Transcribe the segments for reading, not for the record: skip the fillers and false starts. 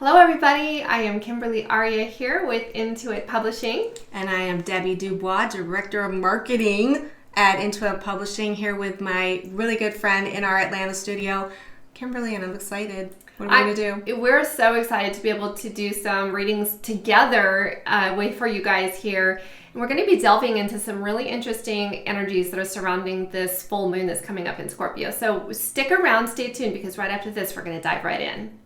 Hello everybody, I am Kimberly Aria here with Into It Publishing. And I am Debbie Dubois, Director of Marketing at Into It Publishing, here with my really good friend in our Atlanta studio, Kimberly, and I'm excited. What are we going to do? We're so excited to be able to do some readings together for you guys here. And we're going to be delving into some really interesting energies that are surrounding this full moon that's coming up in Scorpio. So stick around, stay tuned, because right after this, we're going to dive right in.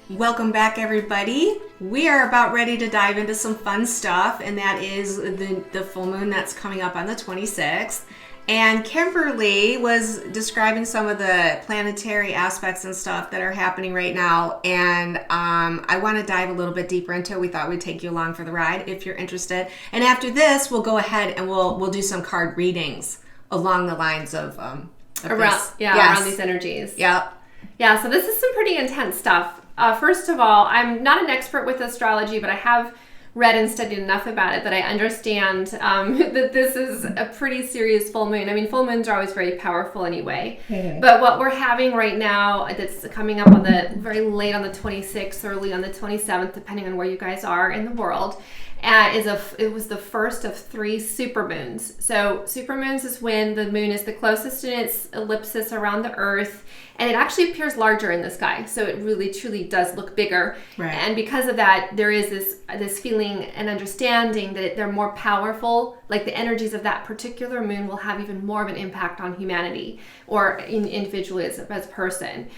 Welcome back, everybody. We are about ready to dive into some fun stuff, and that is the full moon that's coming up on the 26th. And Kimberly was describing some of the planetary aspects and stuff that are happening right now, and I want to dive a little bit deeper into it. We thought we'd take you along for the ride if you're interested. And after this, we'll go ahead and we'll do some card readings along the lines of around these energies. Yep. Yeah, so this is some pretty intense stuff. First of all, I'm not an expert with astrology, but I have read and studied enough about it that I understand that this is a pretty serious full moon. I mean, full moons are always very powerful anyway. But what we're having right now, that's coming up on the very late on the 26th, early on the 27th, depending on where you guys are in the world, it was the first of 3 supermoons. So supermoons is when the moon is the closest in its ellipsis around the Earth, and it actually appears larger in the sky. So it really, truly does look bigger. Right. And because of that, there is this feeling and understanding that they're more powerful. Like the energies of that particular moon will have even more of an impact on humanity or individually as a person.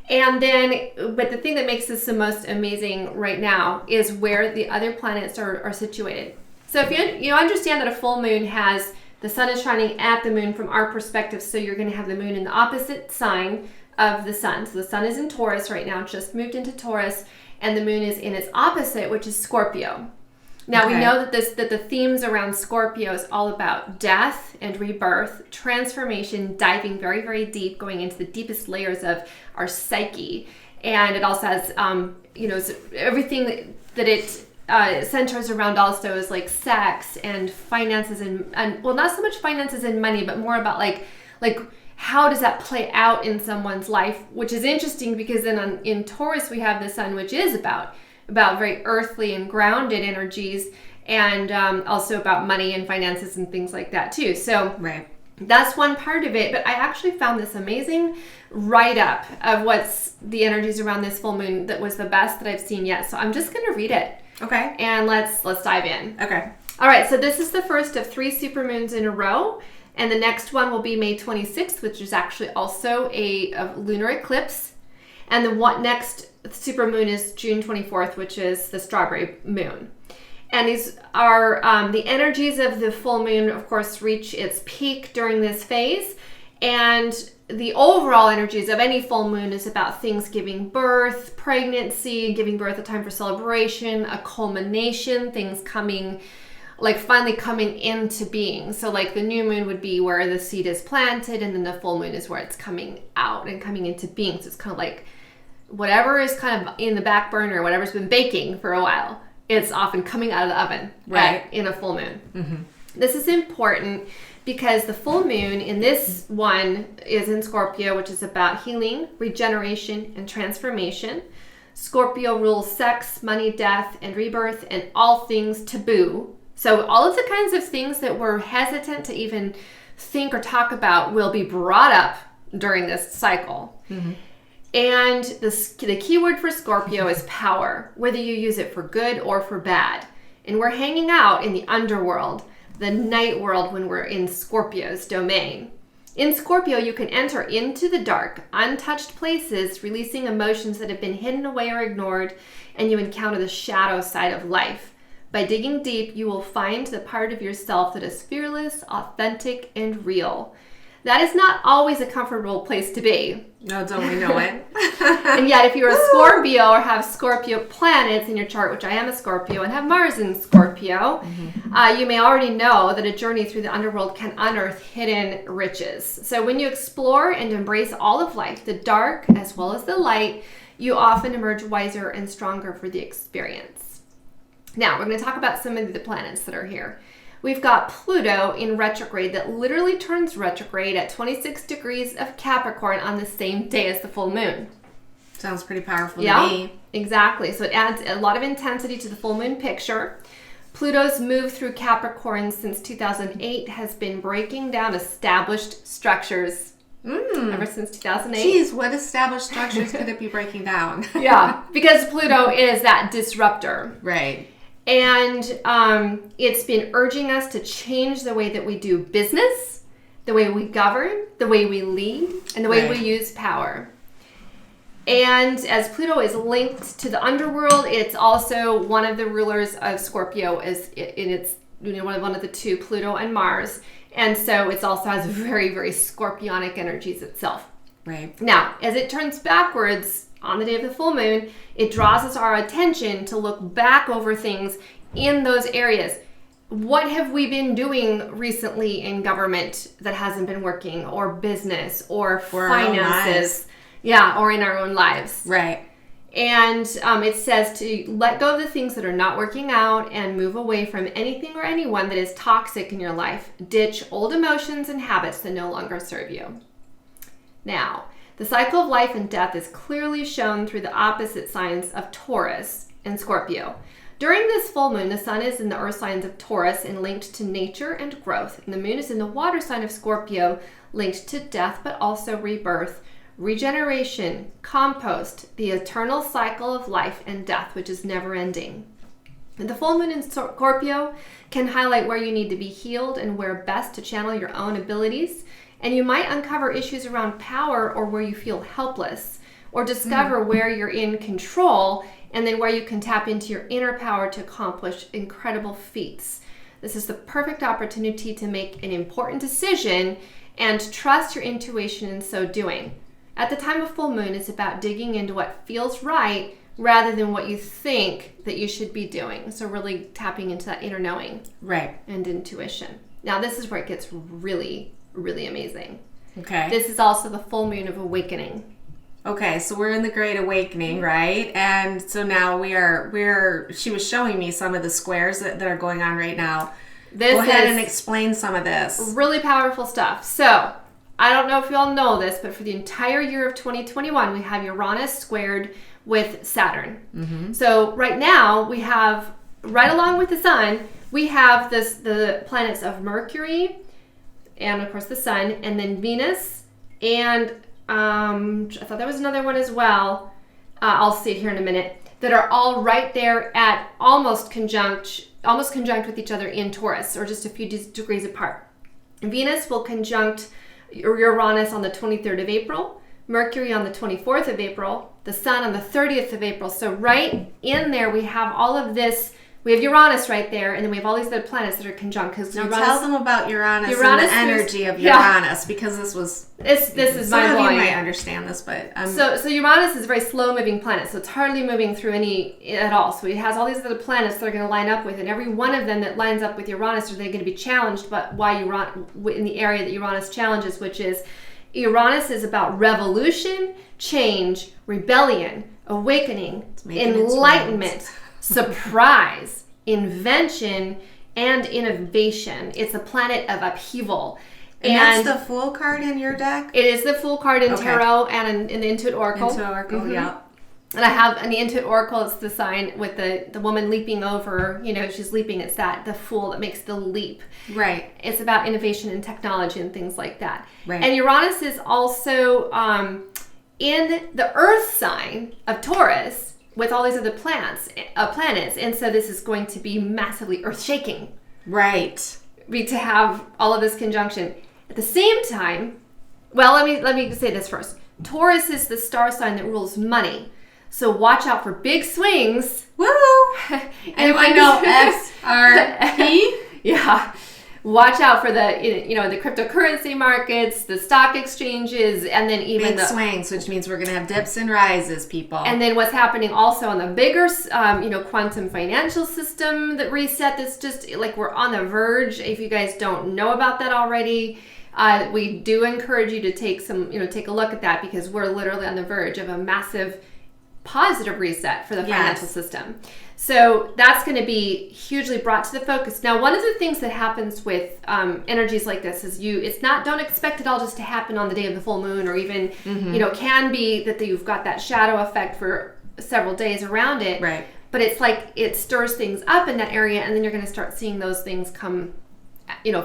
And then, but the thing that makes this the most amazing right now is where the other planets are situated. So if you understand that a full moon has, the sun is shining at the moon from our perspective, so you're going to have the moon in the opposite sign of the sun. So the sun is in Taurus right now, just moved into Taurus, and the moon is in its opposite, which is Scorpio. Now we know that the themes around Scorpio is all about death and rebirth, transformation, diving very, very deep, going into the deepest layers of our psyche. And it also has, everything that it centers around also is like sex and finances and well, not so much finances and money, but more about like how does that play out in someone's life, which is interesting because then in Taurus we have the sun, which is about very earthly and grounded energies, and also about money and finances and things like that too. So that's one part of it. But I actually found this amazing write-up of what's the energies around this full moon that was the best that I've seen yet. So I'm just going to read it. Okay. And let's dive in. Okay. All right. So this is the first of 3 supermoons in a row. And the next one will be May 26th, which is actually also a lunar eclipse. And the next supermoon is June 24th, which is the strawberry moon. And these are the energies of the full moon, of course, reach its peak during this phase. And the overall energies of any full moon is about things giving birth, pregnancy, giving birth, a time for celebration, a culmination, things coming, like finally coming into being. So like the new moon would be where the seed is planted, and then the full moon is where it's coming out and coming into being. So it's kind of like whatever is kind of in the back burner, whatever's been baking for a while, it's often coming out of the oven in a full moon. Mm-hmm. This is important because the full moon in this one is in Scorpio, which is about healing, regeneration, and transformation. Scorpio rules sex, money, death, and rebirth, and all things taboo. So all of the kinds of things that we're hesitant to even think or talk about will be brought up during this cycle. Mm-hmm. And the key word for Scorpio is power, whether you use it for good or for bad. And we're hanging out in the underworld, the night world, when we're in Scorpio's domain. In Scorpio, you can enter into the dark, untouched places, releasing emotions that have been hidden away or ignored, and you encounter the shadow side of life. By digging deep, you will find the part of yourself that is fearless, authentic, and real. That is not always a comfortable place to be. No, don't we know it? And yet, if you're a Scorpio or have Scorpio planets in your chart, which I am a Scorpio and have Mars in Scorpio, you may already know that a journey through the underworld can unearth hidden riches. So when you explore and embrace all of life, the dark as well as the light, you often emerge wiser and stronger for the experience. Now, we're going to talk about some of the planets that are here. We've got Pluto in retrograde that literally turns retrograde at 26 degrees of Capricorn on the same day as the full moon. Sounds pretty powerful to me. Exactly. So it adds a lot of intensity to the full moon picture. Pluto's move through Capricorn since 2008 has been breaking down established structures ever since 2008. Geez, what established structures could it be breaking down? Yeah, because Pluto is that disruptor. Right. And it's been urging us to change the way that we do business, the way we govern, the way we lead, and the way we use power. And as Pluto is linked to the underworld, it's also one of the rulers of Scorpio. It's one of the two, Pluto and Mars. And so it also has very, very scorpionic energies itself. Right. Now, as it turns backwards on the day of the full moon, it draws us our attention to look back over things in those areas. What have we been doing recently in government that hasn't been working, or business, or finances? Yeah, or in our own lives. Right. And it says to let go of the things that are not working out and move away from anything or anyone that is toxic in your life. Ditch old emotions and habits that no longer serve you. Now, the cycle of life and death is clearly shown through the opposite signs of Taurus and Scorpio. During this full moon, the sun is in the earth signs of Taurus and linked to nature and growth. And the moon is in the water sign of Scorpio, linked to death, but also rebirth, regeneration, compost, the eternal cycle of life and death, which is never ending. And the full moon in Scorpio can highlight where you need to be healed and where best to channel your own abilities. And you might uncover issues around power or where you feel helpless, or discover where you're in control and then where you can tap into your inner power to accomplish incredible feats. This is the perfect opportunity to make an important decision and trust your intuition in so doing. At the time of full moon, it's about digging into what feels right rather than what you think that you should be doing. So really tapping into that inner knowing and intuition. Now, this is where it gets really, really amazing. Okay. This is also the full moon of awakening. Okay, so we're in the Great Awakening, right? And so now she was showing me some of the squares that are going on right now. Go ahead and explain some of this. Really powerful stuff. So, I don't know if you all know this, but for the entire year of 2021, we have Uranus squared with Saturn. Mm-hmm. So right now, we have, right along with the sun, we have the planets of Mercury, and of course the sun, and then Venus, and I thought there was another one as well. I'll see it here in a minute. That are all right there at almost conjunct with each other in Taurus, or just a few degrees apart. Venus will conjunct Uranus on the 23rd of April, Mercury on the 24th of April, the Sun on the 30th of April. So right in there, we have all of this. We have Uranus right there, and then we have all these other planets that are conjunct. Now tell them about Uranus and the energy of Uranus, because this is my some of you might understand this, but so Uranus is a very slow-moving planet, so it's hardly moving through any at all. So it has all these other planets that are going to line up with it, and every one of them that lines up with Uranus are they going to be challenged, but in the area that Uranus challenges, which is Uranus is about revolution, change, rebellion, awakening, enlightenment, surprise, invention, and innovation. It's a planet of upheaval. And that's the Fool card in your deck? It is the Fool card in Tarot and in the Intuit Oracle. Yeah. And I have in the Intuit Oracle, it's the sign with the woman leaping over, she's leaping. It's the Fool that makes the leap. Right. It's about innovation and technology and things like that. Right. And Uranus is also in the Earth sign of Taurus, with all these other planets, and so this is going to be massively earth-shaking. Right. To have all of this conjunction. At the same time, well, let me say this first. Taurus is the star sign that rules money, so watch out for big swings. Woo! Anyone know SRP? Yeah. watch out for the the cryptocurrency markets, the stock exchanges, and then even big swings, which means we're going to have dips and rises, people. And then what's happening also on the bigger quantum financial system that reset. That's just like we're on the verge. If you guys don't know about that already, we do encourage you to take a look at that, because we're literally on the verge of a massive positive reset for the financial system. So that's going to be hugely brought to the focus. Now, one of the things that happens with energies like this is don't expect it all just to happen on the day of the full moon, or even, can be that you've got that shadow effect for several days around it. Right. But it's like it stirs things up in that area, and then you're going to start seeing those things come,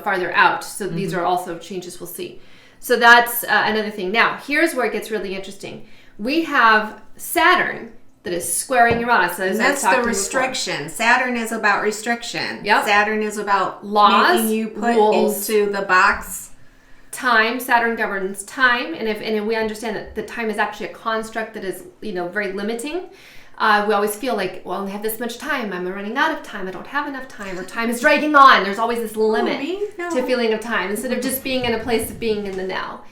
farther out. So these are also changes we'll see. So that's another thing. Now, here's where it gets really interesting. We have Saturn that is squaring Uranus. That's the restriction. Saturn is about restriction. Yep. Saturn is about laws, making you put rules, into the box. Time. Saturn governs time, and we understand that the time is actually a construct that is very limiting. We always feel like, well, I only have this much time. I'm running out of time. I don't have enough time, or time is dragging on. There's always this limit to feeling of time, instead of just being in a place of being in the now.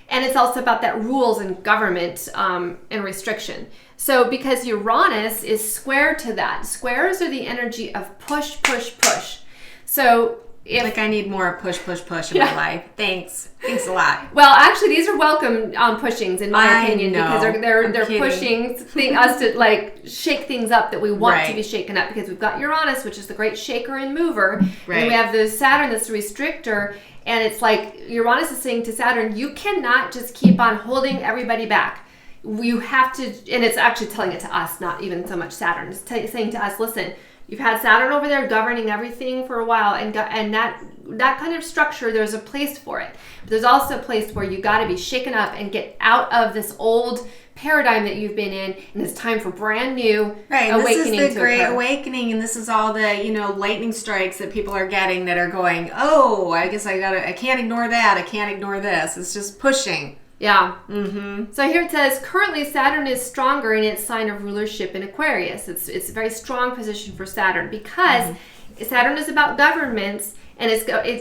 And it's also about that rules and government and restriction. So because Uranus is square to that, squares are the energy of push, push, push. So if I need more push in my life. Thanks a lot. Well, actually, these are welcome pushings, in my opinion, because they're pushing us to shake things up that we want to be shaken up. Because we've got Uranus, which is the great shaker and mover, and we have the Saturn that's the restrictor. And it's like Uranus is saying to Saturn, you cannot just keep on holding everybody back. You have to, and it's actually telling it to us, not even so much Saturn. It's saying to us, listen, you've had Saturn over there governing everything for a while, and that kind of structure, there's a place for it. But there's also a place where you got to be shaken up and get out of this old paradigm that you've been in, and it's time for brand new awakening. This is the great awakening, and this is all the lightning strikes that people are getting that are going, oh, I guess I can't ignore that, I can't ignore this. It's just pushing. Yeah. Mm-hmm. So here it says, currently Saturn is stronger in its sign of rulership in Aquarius. It's a very strong position for Saturn, because Saturn is about governments, and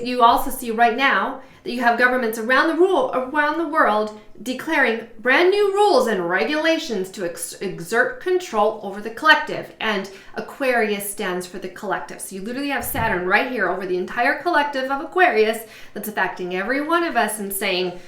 you also see right now that you have governments around the world declaring brand new rules and regulations to exert control over the collective. And Aquarius stands for the collective. So you literally have Saturn right here over the entire collective of Aquarius that's affecting every one of us and saying,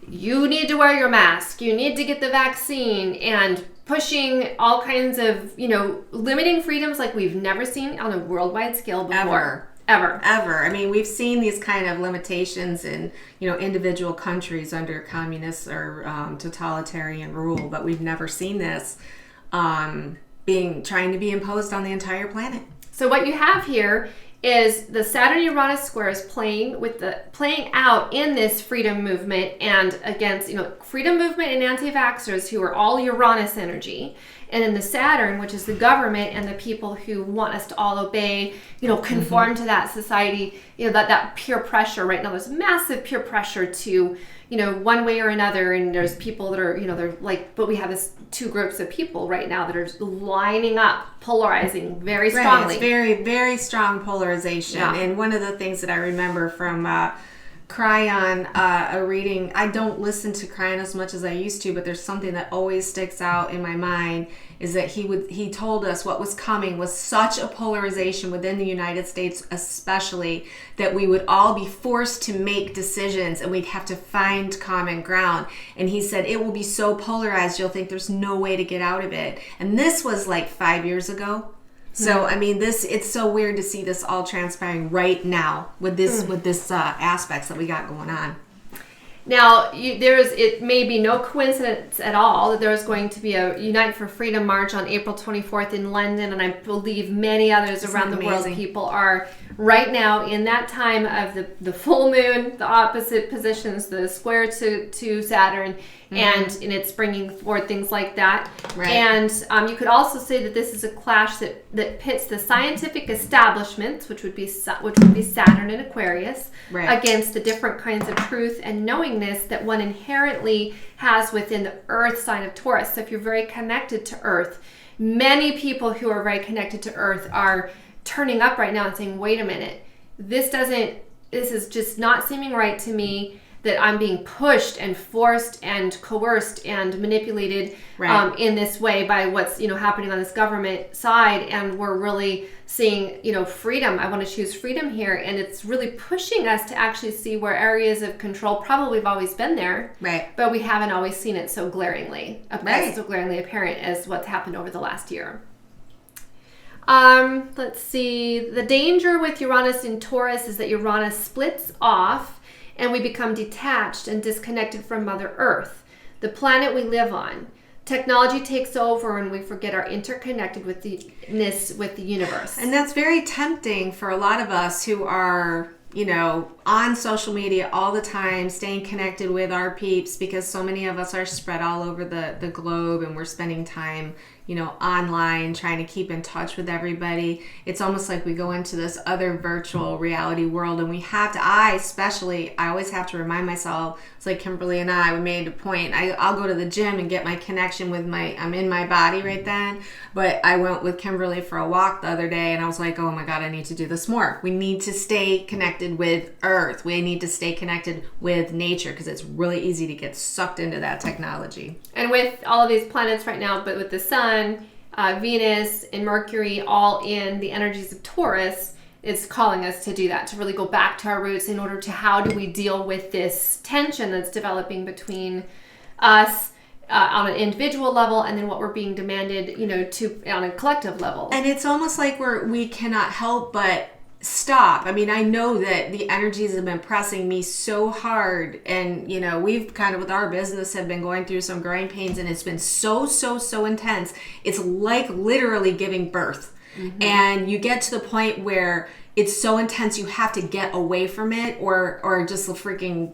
you need to wear your mask, you need to get the vaccine, and pushing all kinds of, limiting freedoms like we've never seen on a worldwide scale before. Ever. I mean, we've seen these kind of limitations in, individual countries under communist or totalitarian rule, but we've never seen this trying to be imposed on the entire planet. So what you have here is the Saturn-Uranus squares playing out in this freedom movement, and against, freedom movement and anti-vaxxers who are all Uranus energy. And then the Saturn, which is the government and the people who want us to all obey, conform to that society, that peer pressure. Right now there's massive peer pressure to, one way or another. And there's people that are, they're like, but we have this two groups of people right now that are lining up, polarizing very strongly. Right, it's very, very strong polarization. Yeah. And one of the things that I remember from Cryon, a reading, I don't listen to Cryon as much as I used to, but there's something that always sticks out in my mind, is that he told us what was coming was such a polarization within the United States, especially, that we would all be forced to make decisions and we'd have to find common ground. And he said it will be so polarized you'll think there's no way to get out of it. And this was like 5 years ago. So, I mean, it's so weird to see this all transpiring right now with this aspects that we got going on. Now, it may be no coincidence at all that there's going to be a Unite for Freedom March on April 24th in London, and I believe many others around the world. People are right now in that time of the full moon, the opposite positions, the square to Saturn, and it's bringing forward things like that. Right. And you could also say that this is a clash that pits the scientific establishments, which would be Saturn and Aquarius, against the different kinds of truth and knowingness that one inherently has within the Earth sign of Taurus. So if you're very connected to Earth, many people who are very connected to Earth are turning up right now and saying, wait a minute, this doesn't this is just not seeming right to me, that I'm being pushed and forced and coerced and manipulated in this way by what's, happening on this government side. And we're really seeing, freedom. I want to choose freedom here. And it's really pushing us to actually see where areas of control probably have always been there. Right. But we haven't always seen it so glaringly, so glaringly apparent as what's happened over the last year. Let's see. The danger with Uranus in Taurus is that Uranus splits off and we become detached and disconnected from Mother Earth, the planet we live on. Technology takes over and we forget our interconnectedness with the universe. And that's very tempting for a lot of us who are, on social media all the time, staying connected with our peeps, because so many of us are spread all over the globe and we're spending time, online, trying to keep in touch with everybody. It's almost like we go into this other virtual reality world, and we have to, I always have to remind myself, it's like Kimberly and I, we made a point, I'll go to the gym and get my connection with I'm in my body right then, but I went with Kimberly for a walk the other day, and I was like, oh my God, I need to do this more. We need to stay connected with Earth. We need to stay connected with nature, because it's really easy to get sucked into that technology. And with all of these planets right now, but with the sun, Venus and Mercury all in the energies of Taurus, it's calling us to do that, to really go back to our roots in order to how do we deal with this tension that's developing between us on an individual level and then what we're being demanded, on a collective level. And it's almost like we cannot help but stop. I mean, I know that the energies have been pressing me so hard, and we've kind of with our business have been going through some growing pains, and it's been so intense. It's like literally giving birth. Mm-hmm. And you get to the point where it's so intense you have to get away from it, or just the freaking,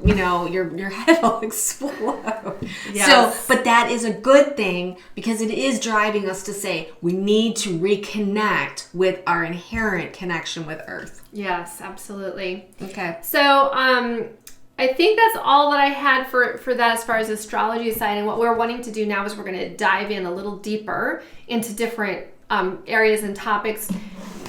your head will explode. Yes. So, but that is a good thing, because it is driving us to say we need to reconnect with our inherent connection with Earth. Yes, absolutely. Okay. So, I think that's all that I had for that as far as astrology side. And what we're wanting to do now is we're going to dive in a little deeper into different areas and topics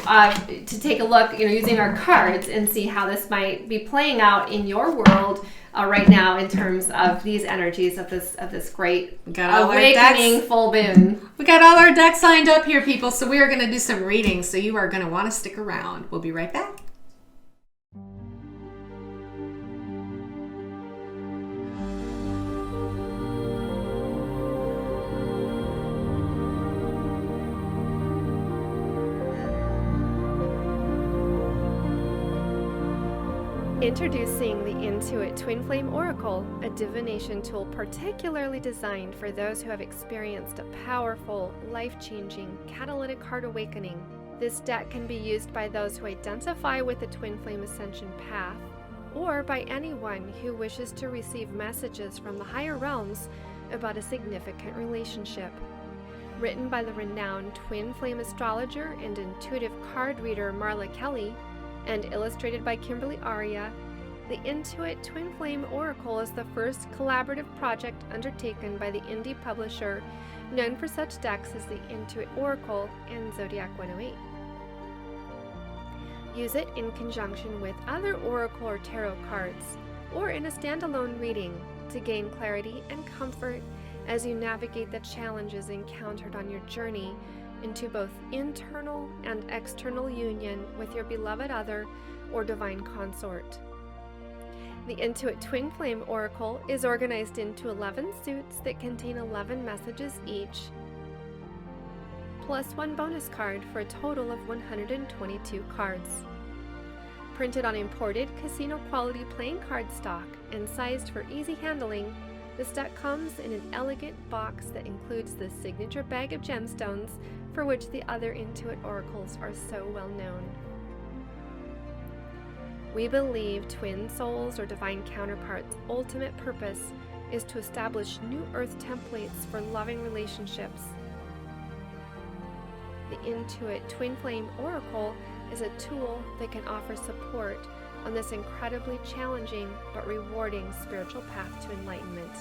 to take a look, using our cards and see how this might be playing out in your world right now in terms of these energies of this great awakening full moon. We got all our decks lined up here, people, so we are going to do some readings, so you are going to want to stick around. We'll be right back. Introducing the Intuit Twin Flame Oracle, a divination tool particularly designed for those who have experienced a powerful, life-changing, catalytic heart awakening. This deck can be used by those who identify with the Twin Flame Ascension path, or by anyone who wishes to receive messages from the higher realms about a significant relationship. Written by the renowned Twin Flame astrologer and intuitive card reader Marla Kelly, and illustrated by Kimberly Aria, the Intuit Twin Flame Oracle is the first collaborative project undertaken by the indie publisher known for such decks as the Intuit Oracle and Zodiac 108. Use it in conjunction with other oracle or tarot cards, or in a standalone reading to gain clarity and comfort as you navigate the challenges encountered on your journey into both internal and external union with your beloved other or divine consort. The Intuit Twin Flame Oracle is organized into 11 suits that contain 11 messages each, plus one bonus card for a total of 122 cards. Printed on imported casino-quality playing card stock and sized for easy handling, this deck comes in an elegant box that includes the signature bag of gemstones for which the other Intuit oracles are so well known. We believe twin souls or divine counterparts' ultimate purpose is to establish new earth templates for loving relationships. The Intuit Twin Flame Oracle is a tool that can offer support on this incredibly challenging but rewarding spiritual path to enlightenment.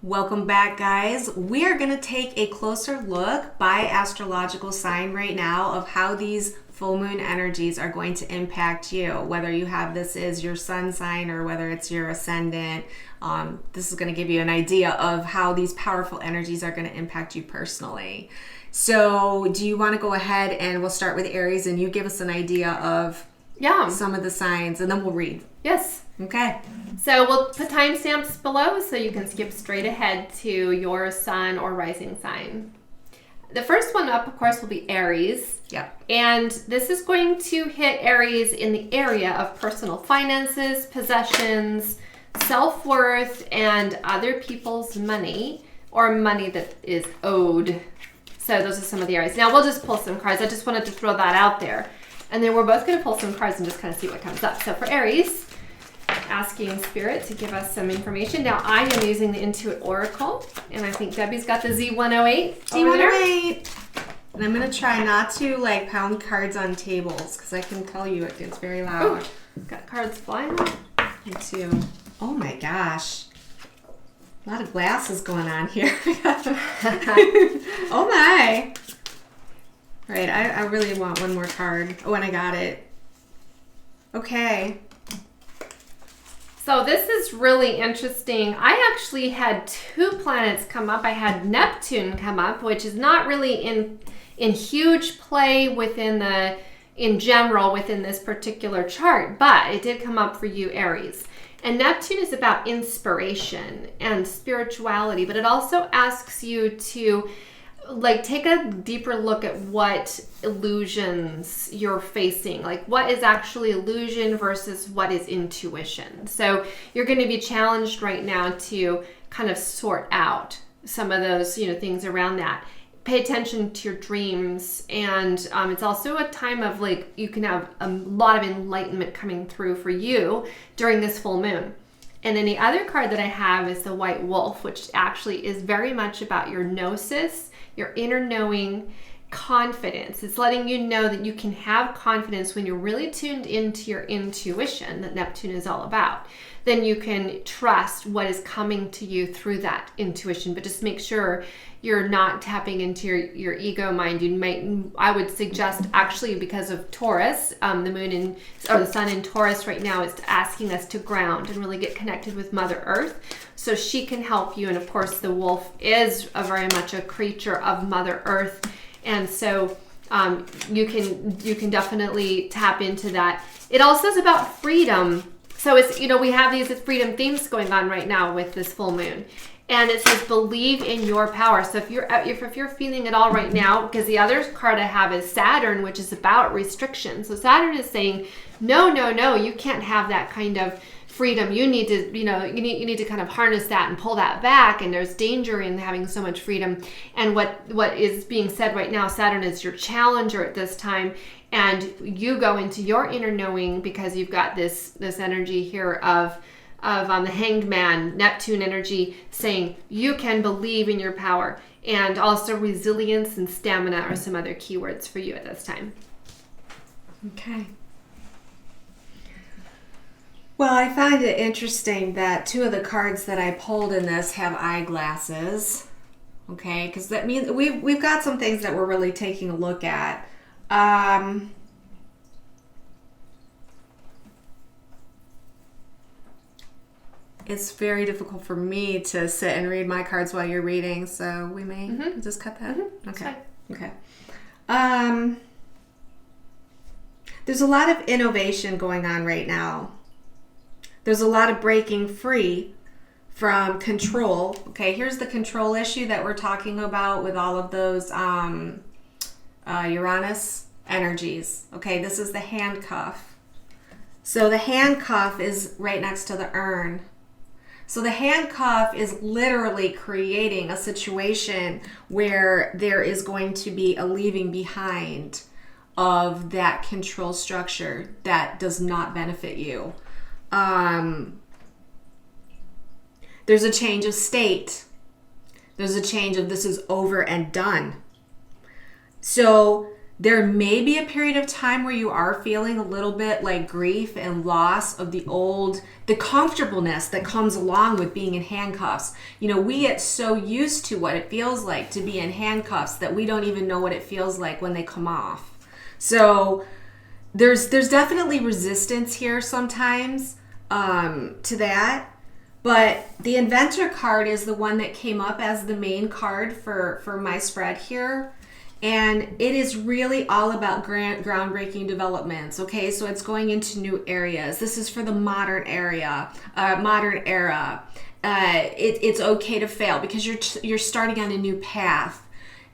Welcome back, guys. We are going to take a closer look by astrological sign right now of how these full moon energies are going to impact you, whether you have this is your sun sign or whether it's your ascendant. This is going to give you an idea of how these powerful energies are going to impact you personally. So do you want to go ahead and we'll start with Aries and you give us an idea of some of the signs and then we'll read. Yes. Okay. So we'll put timestamps below so you can skip straight ahead to your sun or rising sign. The first one up, of course, will be Aries. Yep. And this is going to hit Aries in the area of personal finances, possessions, self-worth, and other people's money or money that is owed. So those are some of the Aries. Now we'll just pull some cards. I just wanted to throw that out there. And then we're both going to pull some cards and just kind of see what comes up. So for Aries, asking Spirit to give us some information. Now I am using the Intuit Oracle, and I think Debbie's got the Z108. Z108. And I'm going to try not to like pound cards on tables because I can tell you it gets very loud. Ooh, got cards flying. Me too. Oh my gosh. A lot of glasses going on here. Oh my. Right, I really want one more card. Oh, and I got it. Okay. So this is really interesting. I actually had two planets come up. I had Neptune come up, which is not really in huge play in general within this particular chart, but it did come up for you, Aries. And Neptune is about inspiration and spirituality, but it also asks you to take a deeper look at what illusions you're facing, like what is actually illusion versus what is intuition. So you're going to be challenged right now to kind of sort out some of those, things around that. Pay attention to your dreams, and it's also a time of you can have a lot of enlightenment coming through for you during this full moon. And then the other card that I have is the White Wolf, which actually is very much about your gnosis, your inner knowing, confidence. It's letting you know that you can have confidence when you're really tuned into your intuition that Neptune is all about. Then you can trust what is coming to you through that intuition, but just make sure you're not tapping into your ego mind. I would suggest, actually, because of Taurus, the sun in Taurus right now is asking us to ground and really get connected with Mother Earth, so she can help you. And of course, the wolf is very much a creature of Mother Earth, and so you can definitely tap into that. It also is about freedom. So it's, we have these freedom themes going on right now with this full moon. And it says, believe in your power. So if you're feeling it all right now, because the other card I have is Saturn, which is about restriction. So Saturn is saying, no, you can't have that kind of freedom. You need to, you need to kind of harness that and pull that back. And there's danger in having so much freedom. And what is being said right now, Saturn is your challenger at this time. And you go into your inner knowing because you've got this energy here of the Hanged Man, Neptune energy, saying you can believe in your power. And also resilience and stamina are some other keywords for you at this time. Okay. Well, I find it interesting that two of the cards that I pulled in this have eyeglasses. Okay, because that means we've got some things that we're really taking a look at. It's very difficult for me to sit and read my cards while you're reading, so we may just cut that. Okay. There's a lot of innovation going on right now. There's a lot of breaking free from control. Okay, here's the control issue that we're talking about with all of those Uranus energies. Okay, this is the handcuff. So the handcuff is right next to the urn. So the handcuff is literally creating a situation where there is going to be a leaving behind of that control structure that does not benefit you. There's a change of state. There's a change of this is over and done. So There may be a period of time where you are feeling a little bit like grief and loss of the comfortableness that comes along with being in handcuffs. You know, we get so used to what it feels like to be in handcuffs that we don't even know what it feels like when they come off. So there's definitely resistance here sometimes to that. But the Inventor card is the one that came up as the main card for my spread here. And it is really all about groundbreaking developments. Okay, so it's going into new areas. This is for the modern era. It's okay to fail because you're starting on a new path.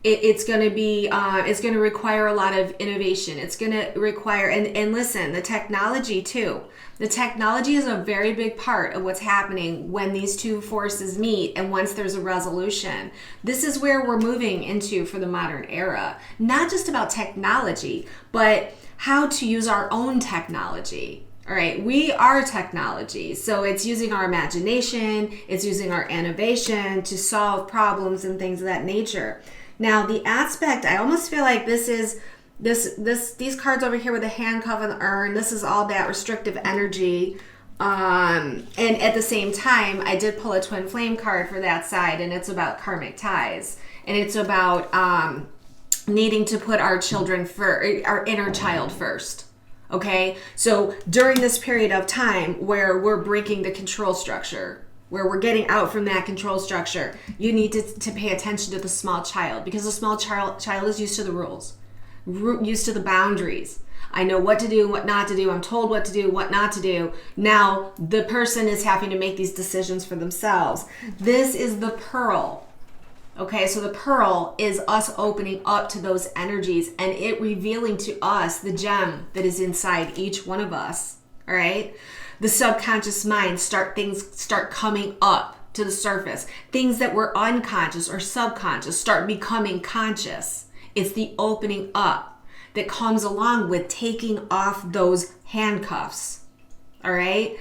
It's going to require a lot of innovation. It's going to require, and listen, the technology too. The technology is a very big part of what's happening when these two forces meet and once there's a resolution. This is where we're moving into for the modern era. Not just about technology, but how to use our own technology. All right, we are technology. So it's using our imagination, it's using our innovation to solve problems and things of that nature. Now, the aspect, I almost feel like these cards over here with the handcuff and the urn, this is all that restrictive energy. And at the same time, I did pull a twin flame card for that side, and it's about karmic ties. And it's about needing to put our children first, our inner child first. Okay? So during this period of time where we're breaking the control structure, where we're getting out from that control structure, you need to pay attention to the small child, because the small child is used to the rules, used to the boundaries. I know what to do and what not to do. I'm told what to do, what not to do. Now the person is having to make these decisions for themselves. This is the pearl. Okay, so the pearl is us opening up to those energies and it revealing to us the gem that is inside each one of us. All right? The subconscious mind start coming up to the surface. Things that were unconscious or subconscious start becoming conscious. It's the opening up that comes along with taking off those handcuffs. All right?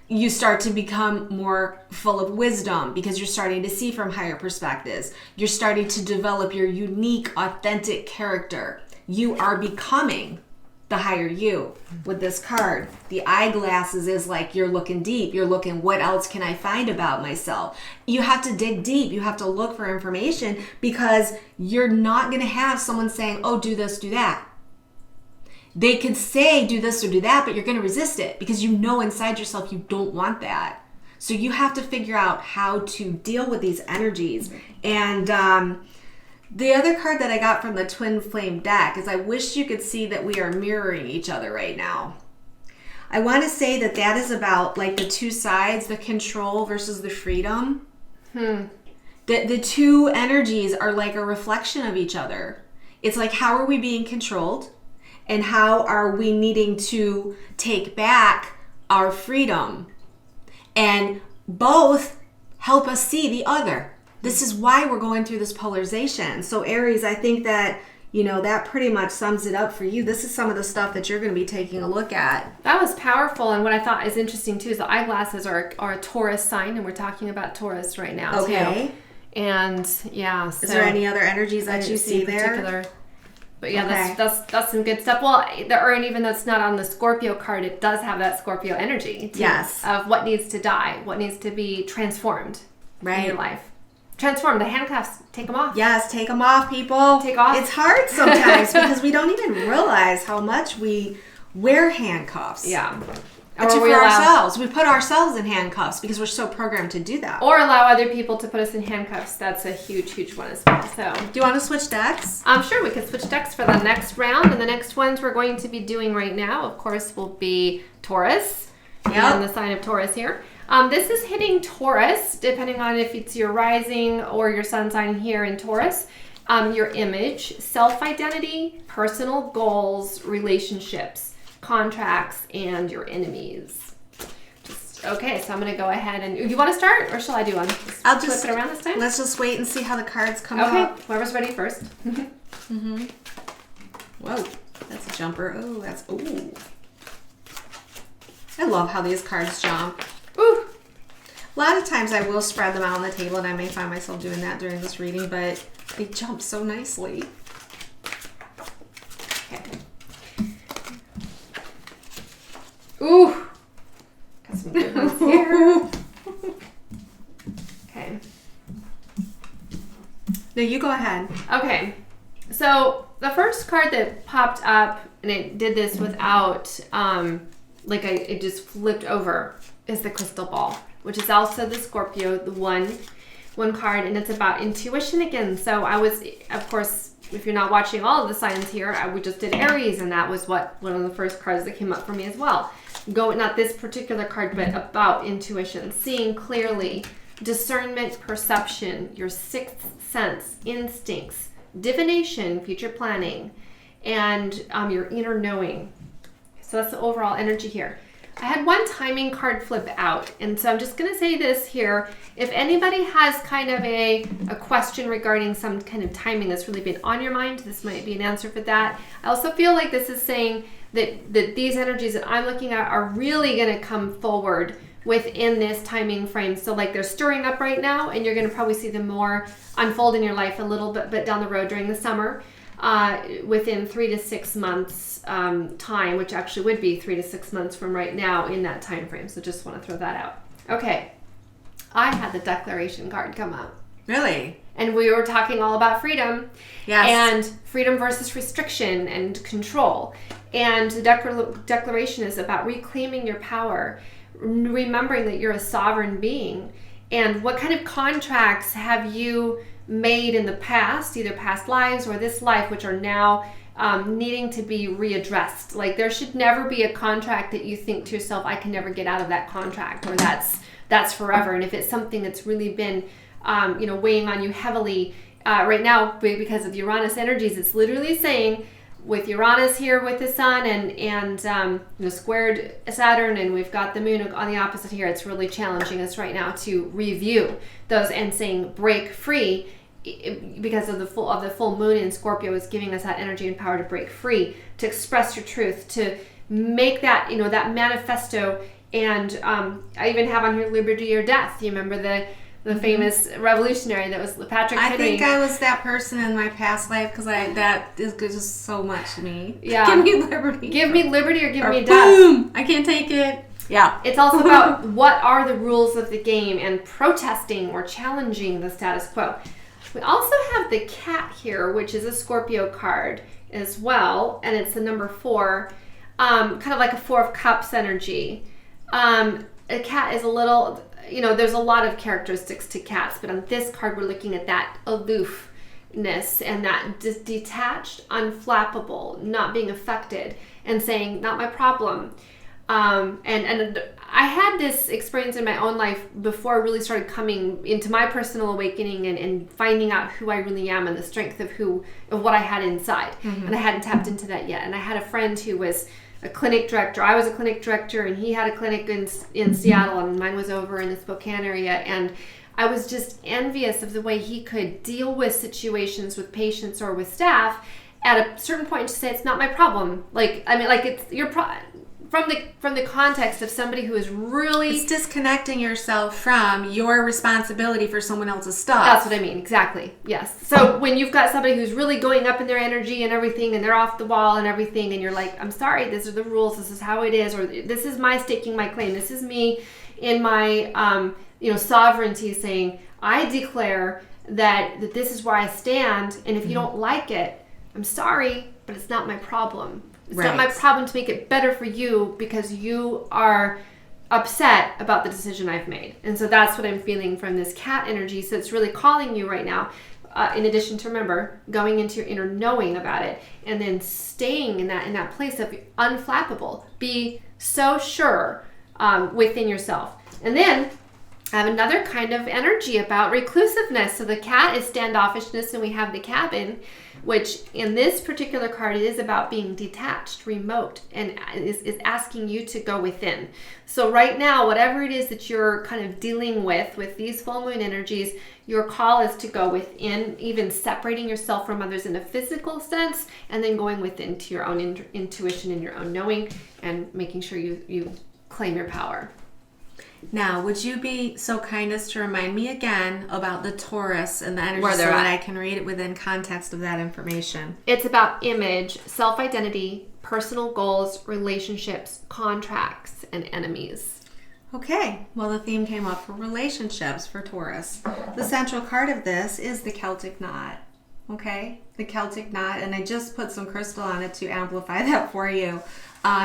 You start to become more full of wisdom because you're starting to see from higher perspectives. You're starting to develop your unique, authentic character. You are becoming the higher you with this card. The eyeglasses is like you're looking deep. You're looking, what else can I find about myself? You have to dig deep. You have to look for information because you're not going to have someone saying, oh, do this, do that. They could say do this or do that, but you're going to resist it because you know inside yourself you don't want that. So you have to figure out how to deal with these energies. And the other card that I got from the Twin Flame deck is I wish you could see that we are mirroring each other right now. I want to say that is about like the two sides, the control versus the freedom. The two energies are like a reflection of each other. It's like, how are we being controlled? And how are we needing to take back our freedom? And both help us see the other. This is why we're going through this polarization. So Aries, I think that, that pretty much sums it up for you. This is some of the stuff that you're going to be taking a look at. That was powerful. And what I thought is interesting too is the eyeglasses are a Taurus sign, and we're talking about Taurus right now too. And yeah. So is there any other energies that you see there? But yeah, that's some good stuff. Well, the urn, even though it's not on the Scorpio card, it does have that Scorpio energy too, yes, of what needs to die, what needs to be transformed in your life. Transform the handcuffs. Take them off. Yes, take them off, people. Take off. It's hard sometimes because we don't even realize how much we wear handcuffs. Yeah. Or for ourselves. We put ourselves in handcuffs because we're so programmed to do that. Or allow other people to put us in handcuffs. That's a huge, huge one as well. So, do you want to switch decks? Sure. We can switch decks for the next round. And the next ones we're going to be doing right now, of course, will be Taurus. Yep. And the sign of Taurus here. This is hitting Taurus, depending on if it's your rising or your sun sign here in Taurus. Your image, self-identity, personal goals, relationships, contracts, and your enemies. Okay, so I'm going to go ahead and... You want to start, or shall I do one? I'll just flip it around this time? Let's just wait and see how the cards come up. Okay, whoever's ready first. Whoa, that's a jumper. Oh, that's... Ooh. I love how these cards jump. Ooh. A lot of times I will spread them out on the table, and I may find myself doing that during this reading, but they jump so nicely. Ooh. Got some good ones here. Okay. No, you go ahead. Okay. So the first card that popped up, and it did this without, it just flipped over, is the crystal ball, which is also the Scorpio, the one card, and it's about intuition again. So I was, of course, if you're not watching all of the signs here, we just did Aries, and that was one of the first cards that came up for me as well. Not this particular card, but about intuition, seeing clearly, discernment, perception, your sixth sense, instincts, divination, future planning, and your inner knowing. So that's the overall energy here. I had one timing card flip out, and so I'm just going to say this here. If anybody has kind of a question regarding some kind of timing that's really been on your mind, this might be an answer for that. I also feel like this is saying that these energies that I'm looking at are really going to come forward within this timing frame. So like they're stirring up right now, and you're going to probably see them more unfold in your life a little bit down the road during the summer, within 3 to 6 months time, which actually would be 3 to 6 months from right now in that time frame. So just want to throw that out. Okay. I had the declaration card come up. Really? And we were talking all about freedom. Yes. And freedom versus restriction and control. And the declaration is about reclaiming your power, remembering that you're a sovereign being. And what kind of contracts have you made in the past, either past lives or this life, which are now needing to be readdressed? Like there should never be a contract that you think to yourself, I can never get out of that contract, or that's forever. And if it's something that's really been weighing on you heavily right now because of Uranus energies, it's literally saying, with Uranus here with the sun and squared Saturn, and we've got the moon on the opposite here, it's really challenging us right now to review those and saying break free, because of the full moon in Scorpio is giving us that energy and power to break free, to express your truth, to make that that manifesto. And I even have on here liberty or death. You remember the famous revolutionary that was Patrick Henry? I think I was that person in my past life, because that is just so much to me. Yeah. Give me liberty. Give me liberty or give me death. Boom! I can't take it. Yeah. It's also about what are the rules of the game and protesting or challenging the status quo. We also have the cat here, which is a Scorpio card as well, and it's the number 4, kind of like a 4 of Cups energy. A cat is a little, there's a lot of characteristics to cats, but on this card we're looking at that aloofness and that detached, unflappable, not being affected, and saying, not my problem. And I had this experience in my own life before I really started coming into my personal awakening and finding out who I really am and the strength of what I had inside. Mm-hmm. And I hadn't tapped into that yet. And I had a friend who was a clinic director. I was a clinic director, and he had a clinic in Seattle, and mine was over in the Spokane area. And I was just envious of the way he could deal with situations with patients or with staff at a certain point to say, it's not my problem. It's your problem. From the context of somebody who is really... It's disconnecting yourself from your responsibility for someone else's stuff. That's what I mean, exactly, yes. So when you've got somebody who's really going up in their energy and everything, and they're off the wall and everything, and you're like, I'm sorry, these are the rules, this is how it is, or this is my staking my claim, this is me in my sovereignty saying, I declare that this is where I stand, and if you don't like it, I'm sorry, but it's not my problem. It's not my problem to make it better for you because you are upset about the decision I've made. And so that's what I'm feeling from this cat energy. So it's really calling you right now, in addition to, remember, going into your inner knowing about it and then staying in that place of unflappable. Be so sure within yourself. And then I have another kind of energy about reclusiveness. So the cat is standoffishness, and we have the cabin, which in this particular card, it is about being detached, remote, and is asking you to go within. So right now, whatever it is that you're kind of dealing with these full moon energies, your call is to go within, even separating yourself from others in a physical sense, and then going within to your own intuition and your own knowing, and making sure you claim your power. Now, would you be so kind as to remind me again about the Taurus and the energy so that I can read it within context of that information? It's about image, self-identity, personal goals, relationships, contracts, and enemies. Okay, well, the theme came up for relationships for Taurus. The central card of this is the Celtic knot. Okay, the Celtic knot, and I just put some crystal on it to amplify that for you.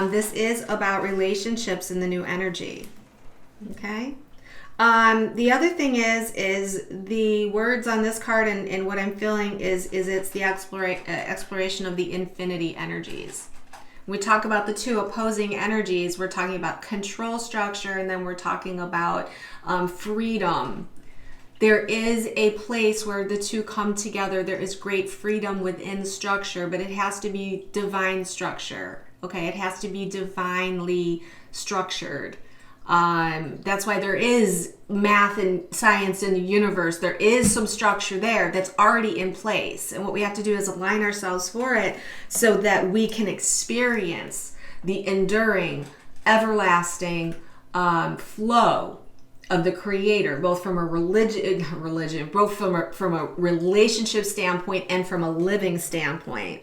This is about relationships in the new energy. Okay. The other thing is the words on this card, and what I'm feeling is it's the exploration of the infinity energies. We talk about the two opposing energies. We're talking about control structure, and then we're talking about freedom. There is a place where the two come together. There is great freedom within structure, but it has to be divine structure. Okay, it has to be divinely structured. That's why there is math and science in the universe. There is some structure there that's already in place. And what we have to do is align ourselves for it so that we can experience the enduring, everlasting flow of the Creator, both from a both from a relationship standpoint and from a living standpoint.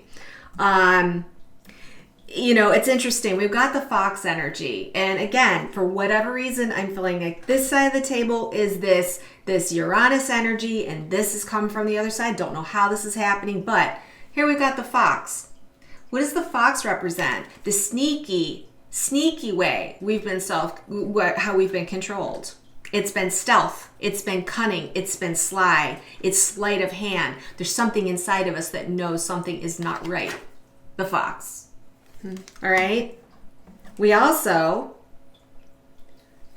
It's interesting. We've got the fox energy. And again, for whatever reason, I'm feeling like this side of the table is this Uranus energy, and this has come from the other side. Don't know how this is happening, but here we've got the fox. What does the fox represent? The sneaky way how we've been controlled. It's been stealth. It's been cunning. It's been sly. It's sleight of hand. There's something inside of us that knows something is not right. The fox. All right. We also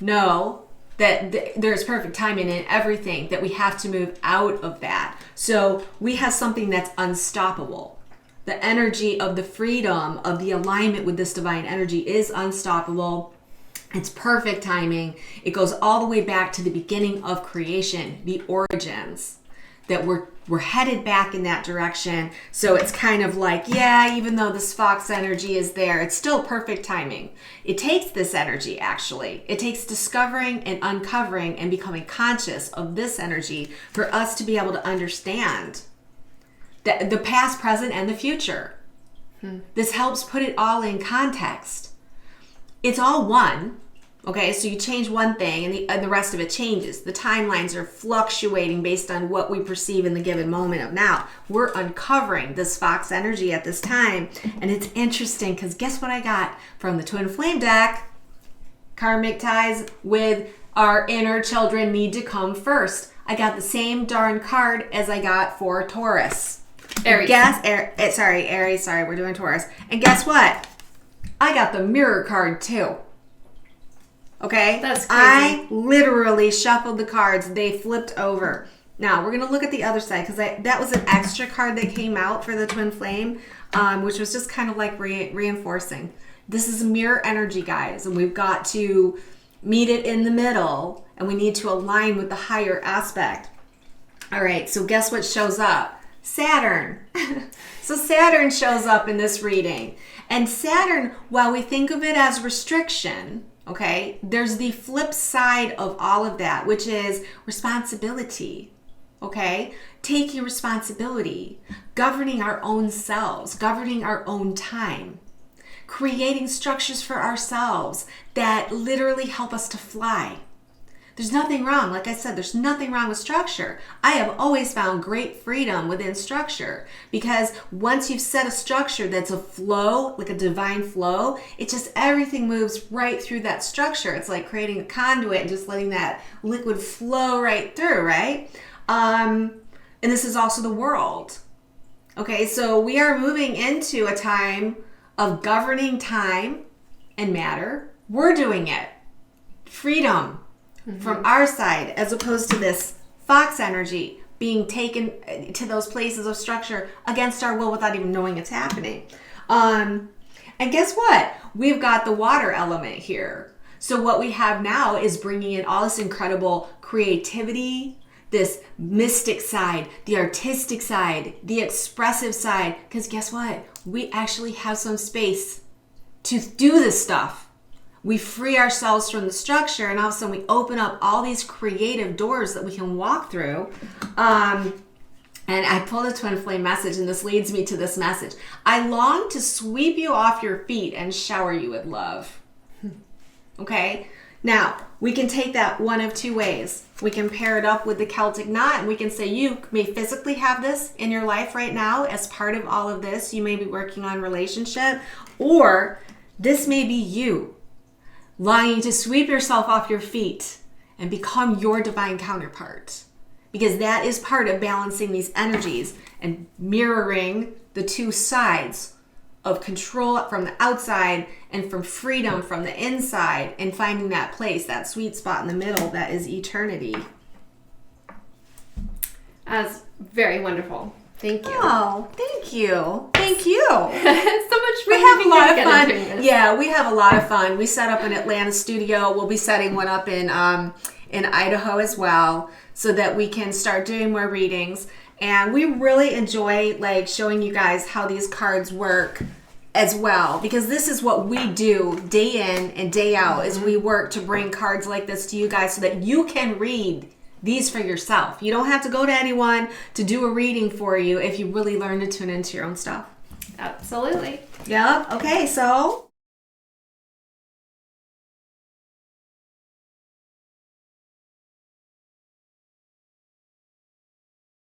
know that there's perfect timing in everything, that we have to move out of that. So we have something that's unstoppable. The energy of the freedom, of the alignment with this divine energy is unstoppable. It's perfect timing. It goes all the way back to the beginning of creation, the origins, that we're headed back in that direction. So it's kind of like, even though this fox energy is there, it's still perfect timing. It takes this energy, actually. It takes discovering and uncovering and becoming conscious of this energy for us to be able to understand the past, present, and the future. This helps put it all in context. It's all one. Okay, so you change one thing and the rest of it changes. The timelines are fluctuating based on what we perceive in the given moment of now. We're uncovering this fox energy at this time. And it's interesting because guess what I got from the Twin Flame deck? Karmic ties with our inner children need to come first. I got the same darn card as I got for Taurus. Aries. Aries. Sorry, we're doing Taurus. And guess what? I got the mirror card too. Okay? That's crazy. I literally shuffled the cards. They flipped over. Now, we're going to look at the other side because that was an extra card that came out for the Twin Flame, which was just kind of like reinforcing. This is mirror energy, guys, and we've got to meet it in the middle, and we need to align with the higher aspect. All right, so guess what shows up? Saturn. So Saturn shows up in this reading. And Saturn, while we think of it as restriction, okay, there's the flip side of all of that, which is responsibility, okay? Taking responsibility, governing our own selves, governing our own time, creating structures for ourselves that literally help us to fly. There's nothing wrong. Like I said, there's nothing wrong with structure. I have always found great freedom within structure because once you've set a structure that's a flow, like a divine flow, it just everything moves right through that structure. It's like creating a conduit and just letting that liquid flow right through, right? And this is also the world. Okay, so we are moving into a time of governing time and matter. We're doing it. Freedom. From our side, as opposed to this fox energy being taken to those places of structure against our will without even knowing it's happening. And guess what? We've got the water element here. So what we have now is bringing in all this incredible creativity, this mystic side, the artistic side, the expressive side. Because guess what? We actually have some space to do this stuff. We free ourselves from the structure, and all of a sudden we open up all these creative doors that we can walk through. And I pulled a twin flame message, and this leads me to this message. I long to sweep you off your feet and shower you with love. Okay? Now, we can take that one of two ways. We can pair it up with the Celtic knot, and we can say you may physically have this in your life right now as part of all of this. You may be working on relationship, or this may be you longing to sweep yourself off your feet and become your divine counterpart. Because that is part of balancing these energies and mirroring the two sides of control from the outside and from freedom from the inside, and finding that place, that sweet spot in the middle that is eternity. That's very wonderful. Thank you. Oh, thank you. Thank you. So much fun. We have a lot of together fun. doing this. Yeah, we have a lot of fun. We set up an Atlanta studio. We'll be setting one up in Idaho as well, so that we can start doing more readings. And we really enjoy like showing you guys how these cards work as well, because this is what we do day in and day out, is we work to bring cards like this to you guys so that you can read these for yourself. You don't have to go to anyone to do a reading for you if you really learn to tune into your own stuff. Absolutely. Yep. Okay, so